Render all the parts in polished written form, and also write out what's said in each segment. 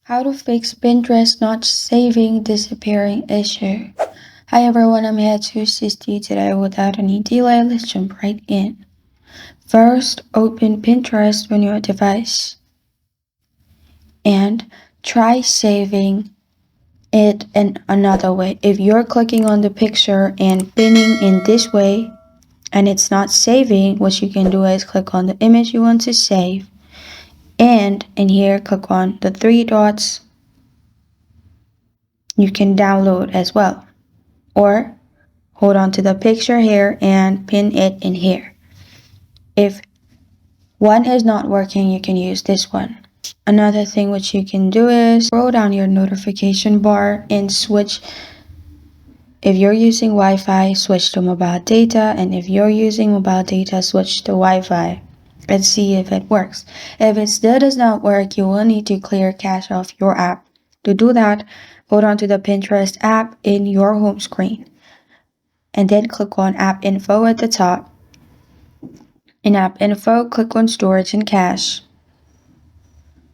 How to fix Pinterest not saving disappearing issue. Hi everyone, I'm here to assist you today. Without any delay, let's jump right in. First, open Pinterest on your device and try saving it in another way. If you're clicking on the picture and pinning in this way and it's not saving, what you can do is click on the image you want to save, and in here click on the three dots. You can download as well, or hold on to the picture here and pin it in here. If one is not working, you can use this one. Another thing which you can do is scroll down your notification bar and switch. If you're using Wi-Fi, switch to mobile data, and if you're using mobile data, switch to Wi-Fi. Let's see if it works. If it still does not work, you will need to clear cache off your app. To do that, hold on to the Pinterest app in your home screen and then click on App Info at the top. In App Info, click on Storage and Cache.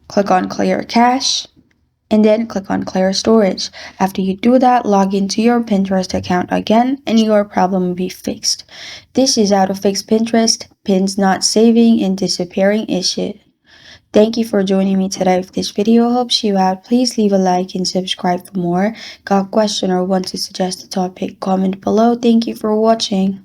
Click on Clear Cache and then click on Clear Storage. After you do that, log into your Pinterest account again and your problem will be fixed. This is how to fix Pinterest pins not saving and disappearing issue. Thank you for joining me today. If this video helps you out, please leave a like and subscribe for more. Got a question or want to suggest a topic? Comment below. Thank you for watching.